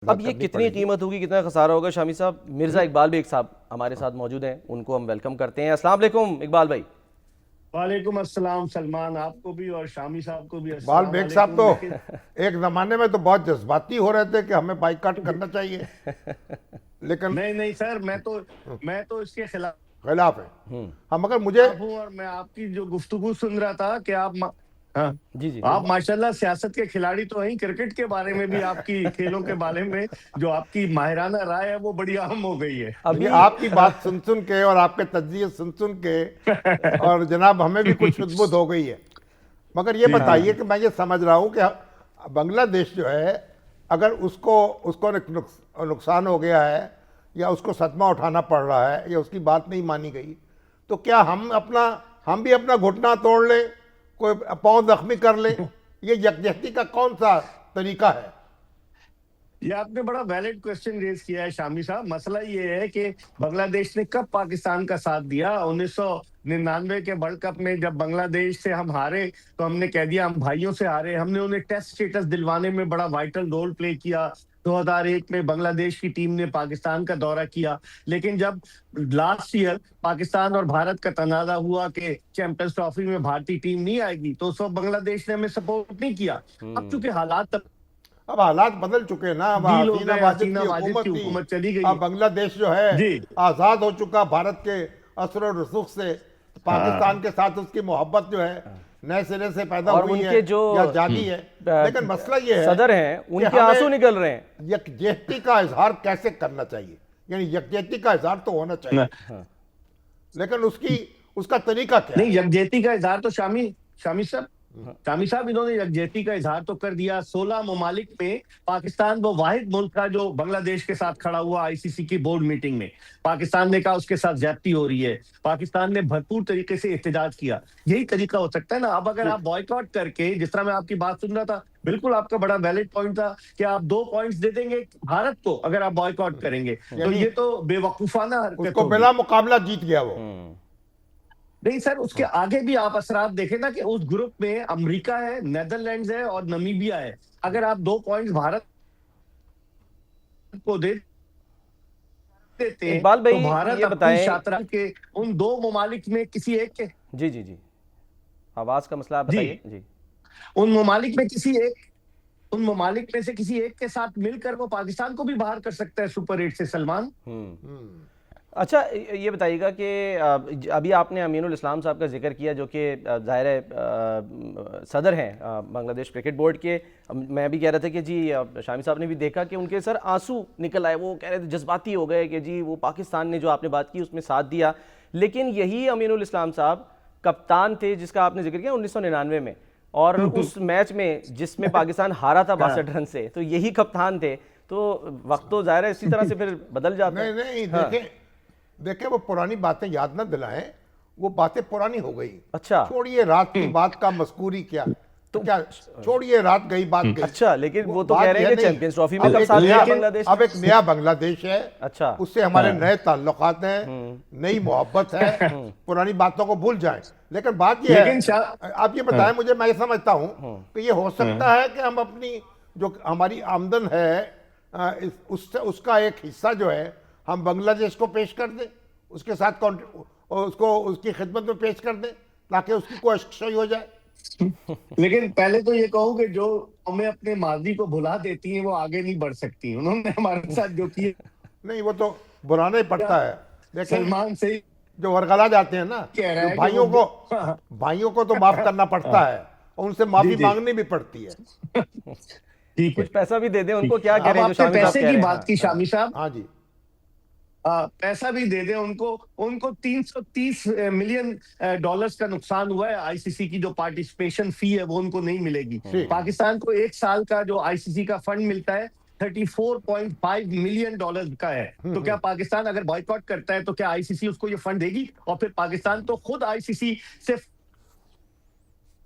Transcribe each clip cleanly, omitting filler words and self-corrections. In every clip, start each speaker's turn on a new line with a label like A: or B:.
A: अब ये
B: करनी
A: कितनी
B: पड़ेगी।
A: कीमत होगी, कितना खसारा होगा? शामी साहब, मिर्ज़ा इकबाल बेग साहब हमारे साथ मौजूद हैं, उनको हम वेलकम करते हैं। अस्सलाम वालेकुम इकबाल भाई।
C: वालेकुम अस्सलाम सलमान, आपको भी और शामी साहब को भी
B: बाल
C: अस्सलाम
B: बेग साहब
C: वालेकुम।
B: तो
C: लेकिन
B: एक जमाने में तो बहुत जज्बाती हो रहे थे कि हमें बाइकआउट करना चाहिए, लेकिन
C: नहीं नहीं सर, मैं तो इसके खिलाफ
B: खिलाफ है हम। मगर मुझे
C: हूँ। और मैं आपकी जो गुफ्तगू सुन रहा था कि हाँ,
A: जी जी।
C: आप माशाल्लाह सियासत के खिलाड़ी तो हैं, क्रिकेट के बारे में भी, आपकी खेलों के बारे में जो आपकी माहिराना राय है वो बड़ी अहम हो गई है।
B: देखिए,
A: अभी
B: आपकी बात सुन सुन के और आपके तज्जिए सुन सुन के और जनाब हमें भी कुछ शुद्ध हो गई है। मगर ये
C: जी जी
B: बताइए
C: जी।
B: कि मैं ये समझ रहा हूँ कि बांग्लादेश जो है, अगर उसको उसको नुकसान हो गया है या उसको सदमा उठाना पड़ रहा है या उसकी बात नहीं मानी गई, तो क्या हम भी अपना घुटना तोड़ लें, कोई पाँव जख्मी कर लें? ये यकजहती का कौन सा तरीका है?
C: ये आपने बड़ा वैलिड क्वेश्चन रेज किया है शामी साहब। मसला ये है कि बांग्लादेश ने कब पाकिस्तान का साथ दिया? 1999 के वर्ल्ड कप में जब बांग्लादेश से हम हारे तो हमने कह दिया हम भाइयों से हारे। हमने उन्हें टेस्ट स्टेटस दिलवाने में बड़ा वाइटल रोल प्ले किया। 2001 में बांग्लादेश की टीम ने पाकिस्तान का दौरा किया, लेकिन जब लास्ट ईयर पाकिस्तान और भारत का तनाजा हुआ कि चैंपियंस ट्रॉफी में भारतीय टीम नहीं आएगी, तो उस वक्त बांग्लादेश ने हमें सपोर्ट नहीं किया। अब चूंकि हालात
B: अब हालात बदल चुके हैं ना। अब
C: तब्दील हो
B: हसीना
C: गए,
B: वाजिद
C: हसीना
B: की
C: वाजिद
B: हुकूमत
C: की
B: थी,
C: हुकूमत चली गई
B: अब
C: है।
B: बांग्लादेश जो है
C: जी।
B: आज़ाद हो चुका भारत के असर और रसूख से। पाकिस्तान
C: हाँ
B: के साथ उसकी मोहब्बत जो है नए सिरे से पैदा
A: और
B: हुई है
A: उनके जो
B: या जागी है। लेकिन मसला ये है
A: सदर हैं,
B: कि
A: उनके आंसू
B: हमें
A: निकल रहे हैं।
B: यकजहती का इजहार कैसे करना चाहिए, यानी यकजहती का इजहार तो होना
C: न-
B: चाहिए, लेकिन उसका तरीका क्या
C: नहीं,
B: है?
C: यकजहती का इजहार तो शामी साहब इन्होंने यकजहती का इजहार तो कर दिया। 16 ममालिक में पाकिस्तान वो वाहिद मुल्क था जो बांग्लादेश के साथ खड़ा हुआ आईसीसी की बोर्ड मीटिंग में। पाकिस्तान ने कहा उसके साथ ज्यादती हो रही है, पाकिस्तान ने भरपूर तरीके से एहतजाज किया। यही तरीका हो सकता है ना। अब अगर आप बॉयकॉट करके, जिस तरह मैं आपकी बात सुन रहा था, बिल्कुल आपका बड़ा वैलिड पॉइंट था कि आप 2 पॉइंट्स दे देंगे भारत को अगर आप बॉयकॉट करेंगे, तो
B: यानी
C: ये तो बेवकूफाना हरकत
B: उसको
C: होगी।
B: बिला मुकाबला जीत गया वो।
C: नहीं सर, उसके आगे भी आप असरात देखें ना कि उस ग्रुप में अमेरिका है, नेदरलैंड्स है और नमीबिया है। अगर आप 2 पॉइंट्स भारत को दे देते हैं
A: इकबाल
C: तो
A: भाई,
C: भारत
A: ये
C: अपनी
A: बताएं।
C: शातरा के उन 2 ममालिक में किसी एक के,
A: जी जी जी, आवाज़ का मसला आप
C: जी,
A: बताइए जी।
C: उन ममालिक में किसी एक उन ममालिक में से किसी एक के साथ मिलकर वो पाकिस्तान को भी बाहर कर सकता है सुपर 8 से सलमान।
A: अच्छा, ये बताइएगा कि अभी आपने अमीनुल इस्लाम साहब का जिक्र किया, जो कि ज़ाहिर है सदर हैं बांग्लादेश क्रिकेट बोर्ड के। मैं भी कह रहा था कि जी, शामी साहब ने भी देखा कि उनके सर आंसू निकल आए। वो कह रहे थे, जज्बाती हो गए कि जी वो पाकिस्तान ने जो आपने बात की उसमें साथ दिया। लेकिन यही अमीनुल इस्लाम साहब कप्तान थे जिसका आपने जिक्र किया 1999 में, और उस मैच में जिसमें पाकिस्तान हारा था 62 रन से, तो यही कप्तान थे। तो वक्त तो ज़ाहिर है इसी तरह से फिर बदल जाता है।
B: नहीं नहीं,
A: हाँ।
B: देखें वो पुरानी बातें याद ना दिलाएं, वो बातें पुरानी हो गई।
A: अच्छा।
B: छोड़िए रात की बात का मस्कूरी क्या, तो क्या छोड़िए, रात गई बात गई।
A: अच्छा, लेकिन वो तो
B: बात
A: कह रहे हैं
B: यह
A: कि
B: नहीं।
A: चैंपियंस ट्रॉफी में
B: अब
A: कब
B: एक
A: साथ
B: नया
A: दिया बांग्लादेश ने?
B: अब एक नया बांग्लादेश है,
A: अच्छा।
B: उससे हमारे नए ताल्लुकात हैं, नई मोहब्बत है। पुरानी बातों को भूल जाएं। लेकिन बात यह
C: लेकिन
B: है, आप ये बताएं मुझे, मैं ये समझता हूं कि ये हो सकता है कि हम अपनी जो हमारी आमदन है उसका एक हिस्सा जो है हम बांग्लादेश को पेश कर दें, उसके साथ उसको उसकी खिदमत में पेश कर दें, ताकि उसकी कोई अशक्शई हो जाए।
C: लेकिन पहले तो ये कहूं कि जो हमें अपने माजी को भुला देती हैं वो आगे नहीं बढ़ सकती। उन्होंने हमारे साथ जो किया
B: नहीं, वो तो बुलाना ही पड़ता है। लेकिन
C: सलमान से ही
B: जो वरगला जाते हैं ना,
C: कह रहा
B: जो
C: है कि वो
B: भाइयों को तो माफ करना पड़ता है और उनसे
C: जी
B: माफी
C: जी,
B: मांगनी भी पड़ती है।
C: ठीक है।
A: कुछ पैसा भी दे दें उनको,
C: ठीक।
A: क्या कह
C: अब
A: रहे हैं जो
C: आपने
A: शामी साहब
C: पैसे
A: कह
C: की
A: रहे हैं?
C: बात की
A: हाँ
C: शामी साहब,
B: हाँ जी।
C: पैसा भी दे दें उनको। उनको 330 मिलियन डॉलर्स का नुकसान हुआ है। आईसीसी की जो पार्टिसिपेशन फी है वो उनको नहीं मिलेगी।
B: ठीक।
C: पाकिस्तान को एक साल का जो आईसीसी का फंड मिलता है 34.5 मिलियन डॉलर का है। तो क्या पाकिस्तान अगर बॉयकॉट करता है तो क्या आईसीसी उसको ये फंड देगी? और फिर पाकिस्तान तो खुद आईसीसी से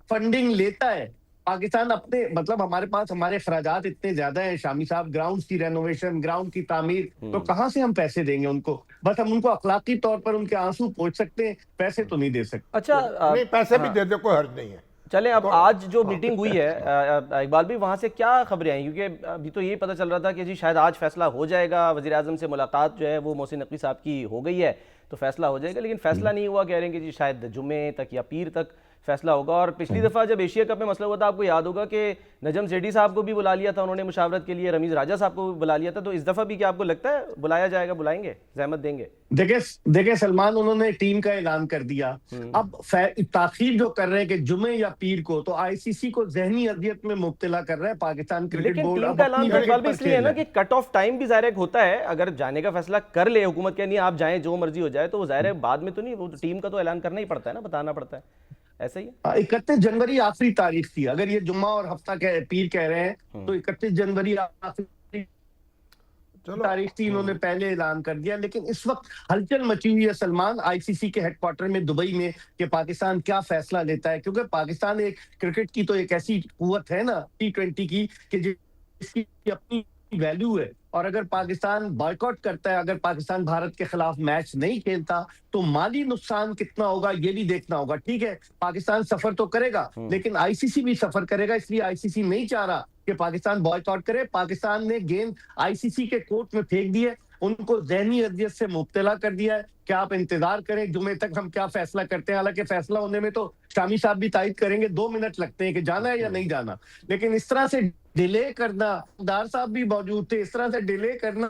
C: फंडिंग लेता है। पाकिस्तान अपने, मतलब हमारे पास हमारे खराजात इतने ज्यादा हैं शामी साहब, ग्राउंड्स की रेनोवेशन, ग्राउंड की तामीर, तो कहां से हम पैसे देंगे उनको? बस हम उनको अखलाकी तौर पर उनके आंसू पोंछ सकते हैं, पैसे तो नहीं दे सकते।
A: अच्छा।
B: नहीं, पैसे भी
A: हाँ।
B: दे दे, कोई हर्ज नहीं है।
A: चलें, अब आज जो मीटिंग हुई है इकबाल भी, वहाँ से क्या खबरें आई? क्योंकि अभी तो यही पता चल रहा था कि जी शायद आज फैसला हो जाएगा, वज़ीर आज़म से मुलाकात जो है वो मोहसिन नकवी साहब की हो गई है तो फैसला हो जाएगा, लेकिन फैसला नहीं हुआ। कह रहे हैं कि जी शायद जुमे तक या पीर तक फैसला होगा। और पिछली दफ़ा जब एशिया कप में मसला हुआ था, आपको याद होगा कि नजम सेठी साहब को भी बुला लिया था उन्होंने मुशावरत के लिए, रमीज़ राजा साहब को भी बुला लिया था। तो इस दफ़ा भी क्या आपको लगता है बुलाया जाएगा, बुलाएंगे, जहमत देंगे?
C: देखिए सलमान, उन्होंने टीम का ऐलान कर दिया। अब ताखीर जो कर रहे हैं कि जुमे या पीर को, तो आईसीसी को जहनी अजियत में मुब्तला कर रहा है पाकिस्तान क्रिकेट
A: लेकिन
C: बोर्ड।
A: टीम
C: अब
A: का
C: अपनी
A: ऐलान तो इकबाल
C: विकेट
A: भी
C: पर
A: इसलिए
C: खेल
A: है ना
C: रहा
A: कि कट ऑफ टाइम भी ज़ाहिर है होता है। अगर जाने का फैसला कर ले हुकूमत के, नहीं आप जाएं जो मर्जी हो जाए, तो वो ज़ाहिर है बाद में तो नहीं, वो टीम का तो ऐलान करना ही पड़ता है ना, बताना पड़ता है। ऐसा ही है।
C: 31 जनवरी आखिरी तारीख थी। अगर ये जुम्मा और हफ्ता पीर कह रहे हैं तो 31 जनवरी आखिरी
B: चलो
C: तारीख थी, इन्होंने पहले ऐलान कर दिया। लेकिन इस वक्त हलचल मची हुई है सलमान आईसीसी के हेडक्वार्टर में दुबई में कि पाकिस्तान क्या फैसला लेता है, क्योंकि पाकिस्तान एक क्रिकेट की तो एक ऐसी कुव्वत है ना T20 की कि जिसकी अपनी वैल्यू है। और अगर पाकिस्तान बॉयकॉट करता है, अगर पाकिस्तान भारत के खिलाफ मैच नहीं खेलता, तो माली नुकसान कितना होगा ये भी देखना होगा। ठीक है, पाकिस्तान सफर तो करेगा लेकिन आईसीसी भी सफर करेगा, इसलिए आईसीसी नहीं चाह रहा कि पाकिस्तान बॉयकॉट करे। पाकिस्तान ने गेंद आईसीसी के कोर्ट में फेंक दी है, उनको ज़हनी अजियत से मुब्तला कर दिया है कि आप इंतजार करें जुमे तक हम क्या फैसला करते हैं। हालांकि फैसला होने में तो शामी साहब भी तायद करेंगे, 2 मिनट लगते हैं कि जाना है या नहीं जाना। लेकिन इस तरह से डिले करना, दार साहब भी मौजूद थे, इस तरह से डिले करना,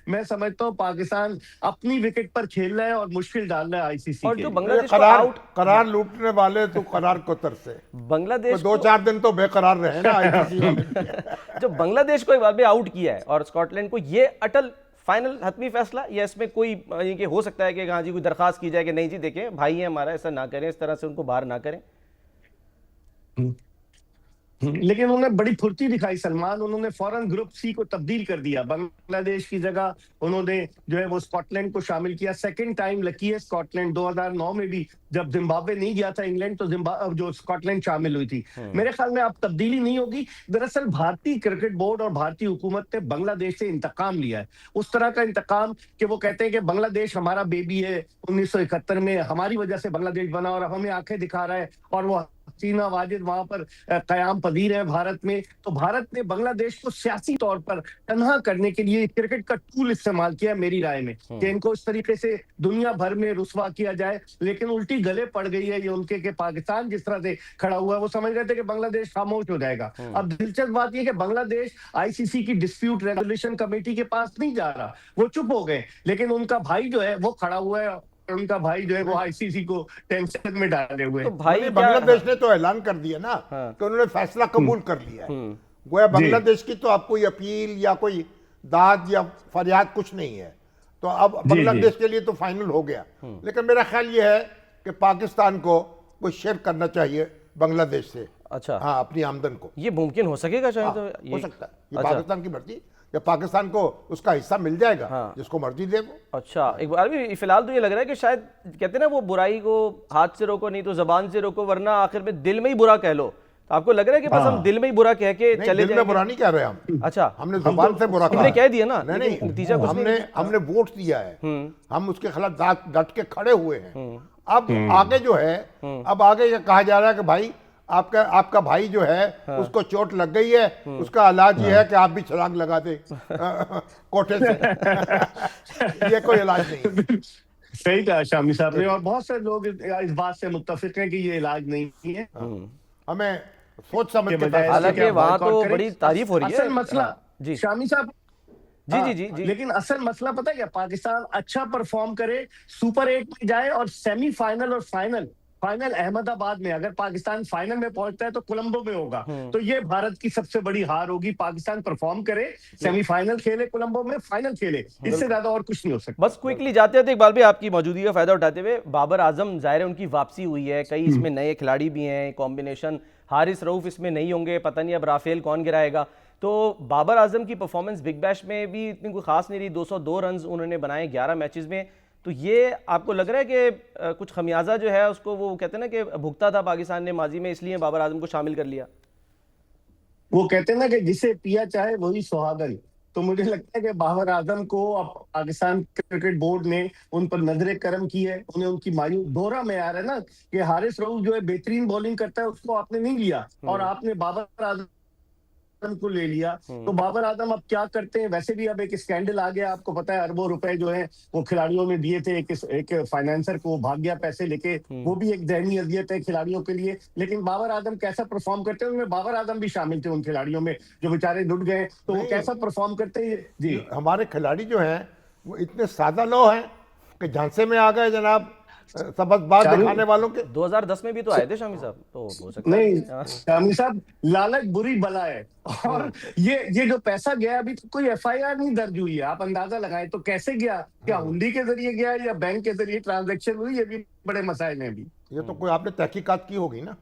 C: मैं समझता हूँ पाकिस्तान अपनी विकेट पर खेल रहा है और मुश्किल डाल रहा है आईसीसी
A: और
C: के
A: जो
C: लिए।
A: बांग्लादेश को
B: करार
A: आउट,
B: करार लूटने वाले तो करार को तरसे।
A: बांग्लादेश
B: तो 2-4 दिन तो बेकरार रहे ना आईसीसी वाले।
A: जो बांग्लादेश को एक बार भी आउट किया है और स्कॉटलैंड को, ये अटल फाइनल हतमी फैसला, या इसमें कोई ये कि हो सकता है कि हाँ जी कोई दरखास्त की जाए कि नहीं जी देखें भाई है हमारा, ऐसा ना करें, इस तरह से उनको बाहर ना करें?
C: लेकिन उन्होंने बड़ी फुर्ती दिखाई सलमान, उन्होंने फौरन ग्रुप सी को तब्दील कर दिया। बांग्लादेश की जगह उन्होंने जो है वो स्कॉटलैंड को शामिल किया। सेकंड टाइम लकी है स्कॉटलैंड, 2009 में भी जब जिम्बाब्वे नहीं गया था इंग्लैंड, तो जो स्कॉटलैंड शामिल हुई थी। मेरे ख्याल में अब तब्दीली नहीं होगी। दरअसल भारतीय क्रिकेट बोर्ड और भारतीय हुकूमत ने बांग्लादेश से इंतकाम लिया है, उस तरह का इंतकाम कि वो कहते हैं कि बांग्लादेश हमारा बेबी है, 1971 में हमारी वजह से बांग्लादेश बना और अब हमें आंखें दिखा रहा है, और वो हसीना वाजिद वहां पर कयाम पजीर है भारत में। तो भारत ने बांग्लादेश को सियासी तौर पर तनहा करने के लिए क्रिकेट का टूल इस्तेमाल किया मेरी राय में, कि इनको इस तरीके से दुनिया भर में रुस्वा किया जाए। लेकिन उल्टी गले पड़ गई है ये उनके कि पाकिस्तान जिस तरह से खड़ा हुआ है, वो समझ रहे थे कि बांग्लादेश खामोश हो जाएगा। अब दिलचस्प बात यह कि बांग्लादेश आईसीसी की डिस्प्यूट रेजोल्यूशन कमेटी के पास नहीं जा रहा, वो चुप हो गए। लेकिन उनका भाई जो है वो खड़ा हुआ है, उनका भाई जो है वो आईसीसी को टेंशन में डाले हुए।
A: तो भाई
B: बांग्लादेश ने तो ऐलान कर दिया ना कि उन्होंने फैसला कबूल कर लिया है। गोया बांग्लादेश की तो अब कोई अपील या कोई दाद या फरियाद कुछ नहीं है, तो अब बांग्लादेश के लिए तो फाइनल हो गया। लेकिन मेरा ख्याल ये है कि पाकिस्तान को कुछ शेयर करना चाहिए बांग्लादेश से।
A: अच्छा,
B: हाँ, अपनी आमदन को।
A: ये मुमकिन हो सकेगा शायद? तो
B: हो सकता है, ये पाकिस्तान की मर्जी, या पाकिस्तान को उसका हिस्सा मिल जाएगा, जिसको मर्जी दे वो।
A: अच्छा, एक बार भी फिलहाल तो ये लग रहा है कि शायद कहते हैं ना वो बुराई को हाथ से रोको नहीं तो जबान से रोको, वरना आखिर में दिल में ही बुरा कह लो। तो आपको लग रहा है कि बस हम दिल में ही बुरा कह के चले
B: दिल में
A: जाएंगे?
B: बुरा नहीं कह रहे हम।
A: अच्छा,
B: हमने जुबान से बुरा
A: हमने कह दिया ना,
B: नहीं,
A: नतीजा कुछ नहीं।
B: हमने वोट दिया है, हम उसके खिलाफ डट के खड़े हुए हैं। अब आगे जो है, अब आगे ये कहा जा रहा है कि भाई आपका भाई जो है उसको चोट लग गई है, उसका इलाज ये है कि आप भी छलांग लगा दे कोठे से। ये कोई इलाज नहीं।
C: सही कहा शामी साहब ने, और बहुत से लोग इस बात से मुत्तफिक हैं कि ये इलाज नहीं है।
B: हमें सोच समझ के
C: बजाय
A: हालांकि वहां तो बड़ी तारीफ हो रही है।
C: असल मसला
A: जी
C: शामी साहब,
A: जी।
C: लेकिन असल मसला पता है क्या, पाकिस्तान अच्छा परफॉर्म करे, सुपर 8 में जाए और सेमीफाइनल और फाइनल अहमदाबाद में, अगर पाकिस्तान फाइनल में पहुंचता है तो कोलंबो में होगा, तो ये भारत की सबसे बड़ी हार होगी। पाकिस्तान परफॉर्म करे, सेमीफाइनल खेले कोलंबो में, फाइनल खेले, इससे ज्यादा और कुछ नहीं हो सकता।
A: बस क्विकली जाते थे इकबाल भाई, आपकी मौजूदगी का फायदा उठाते हुए, बाबर आजम जाहिर है उनकी वापसी हुई है, कई इसमें नए खिलाड़ी भी हैं, कॉम्बिनेशन हारिस रऊफ इसमें नहीं होंगे, पता नहीं अब राफेल कौन गिराएगा। तो बाबर आजम की परफॉर्मेंस बिग बैश में भी इतनी कोई खास नहीं रही, 202 रन उन्होंने बनाए 11 मैचेस में। तो ये आपको लग रहा है कि कुछ खमियाजा जो है उसको वो कहते हैं ना कि भुगता था पाकिस्तान ने माजी में, इसलिए बाबर आजम को शामिल कर लिया?
C: वो कहते हैं ना कि जिसे पिया चाहे वही सुहागन, तो मुझे लगता है कि बाबर आजम को अब पाकिस्तान क्रिकेट बोर्ड ने उन पर नजरे करम की है, उन्हें उनकी मायूस दोहरा में आ रहा है ना कि हारिस रऊफ जो है बेहतरीन बॉलिंग करता है, उसको आपने नहीं लिया और आपने बाबर आजम को ले लिया। तो बाबर आजम अब क्या करते हैं, वैसे भी अब एक स्कैंडल आ गया, आपको पता है अरबों रुपए जो है वो खिलाड़ियों ने दिए थे एक फाइनेंसर को, भाग गया पैसे लेके, वो भी एक दयनीय अजियत है खिलाड़ियों के लिए। लेकिन बाबर आजम कैसा परफॉर्म करते हैं, उनमें बाबर आजम भी शामिल थे उन खिलाड़ियों में जो बेचारे लुट गए, तो वो
B: नहीं।
C: कैसा परफॉर्म करते हैं जी।
B: हमारे खिलाड़ी जो हैं वो इतने सादा लो हैं कि झांसे में आ गए जनाब, सबकबाज
C: शामिल-
B: दिखाने वालों के।
A: 2010 में भी तो आए थे शामी साहब, तो हो सकता है।
C: नहीं
A: हाँ।
C: शामी साहब, लालच बुरी बला है, और ये जो पैसा गया अभी तो कोई एफआईआर नहीं दर्ज हुई है, आप अंदाजा लगाएं तो कैसे गया, क्या हुंडी के जरिए गया या बैंक के जरिए ट्रांजैक्शन हुई, ये भी बड़े मसाइल हैं अभी।
B: ये तो कोई आपने तहकीकात की होगी ना।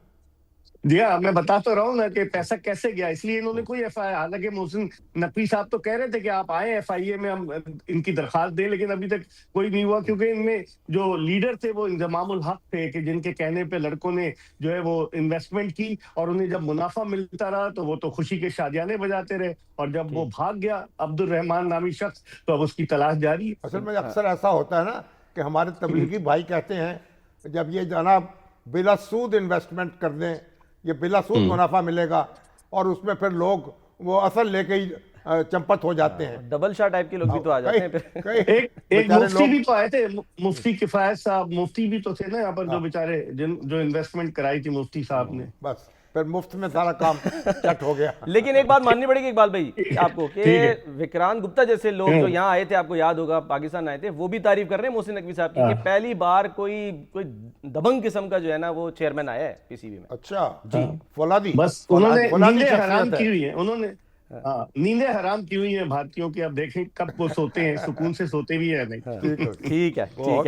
C: जी हाँ, मैं बता तो रहा हूँ ना कि पैसा कैसे गया, इसलिए इन्होंने कोई एफआईआर, हालांकि मोहसिन नकवी साहब तो कह रहे थे कि आप आए एफआईए में, हम इनकी दरखास्त दें, लेकिन अभी तक कोई नहीं हुआ, क्योंकि इनमें जो लीडर थे वो इंजमामुल हक थे कि जिनके कहने पे लड़कों ने जो है वो इन्वेस्टमेंट की, और उन्हें जब मुनाफा मिलता रहा तो वो तो खुशी के शादियाने बजाते रहे, और जब वो भाग गया अब्दुल रहमान नामी शख्स, तो अब उसकी तलाश जारी है।
B: असल में अक्सर ऐसा होता है ना कि हमारे तबलीगी भाई कहते हैं जब ये जनाब बिला सूद इन्वेस्टमेंट कर दें, ये बिला सूद मुनाफा मिलेगा, और उसमें फिर लोग वो असल लेके ही चंपत हो जाते हैं।
A: डबल शाह टाइप के लोग भी तो आ जाते हैं फिर।
C: एक
B: बेचारे
C: मुफ्ती
B: लोग-
C: भी तो आए थे, मुफ्ती किफायत साहब, मुफ्ती भी तो थे ना यहाँ पर, जो बेचारे जो इन्वेस्टमेंट कराई थी मुफ्ती साहब ने।
B: बस फिर मुफ्त में सारा काम चट हो गया।
A: लेकिन एक बात माननी पड़ेगी इकबाल भाई आपको कि
C: ठीक है।
A: विक्रांत गुप्ता जैसे लोग जो यहाँ आए थे, आपको याद होगा पाकिस्तान आए थे, वो भी तारीफ कर रहे हैं मोहसिन नकवी साहब की कि पहली बार कोई दबंग किस्म का जो है ना वो चेयरमैन आया है पीसीबी में।
B: अच्छा जी, फौलादी
C: बस उन्होंने
B: फौलादी
C: नींदें
B: शख्सियत
C: हराम
B: है।
C: की हुई है, उन्होंने नींदें हराम की हुई है भारतीयों की, अब देखें कब वो सोते हैं, सुकून से सोते भी है नहीं।
B: ठीक है।
A: ठीक है, ठीक है।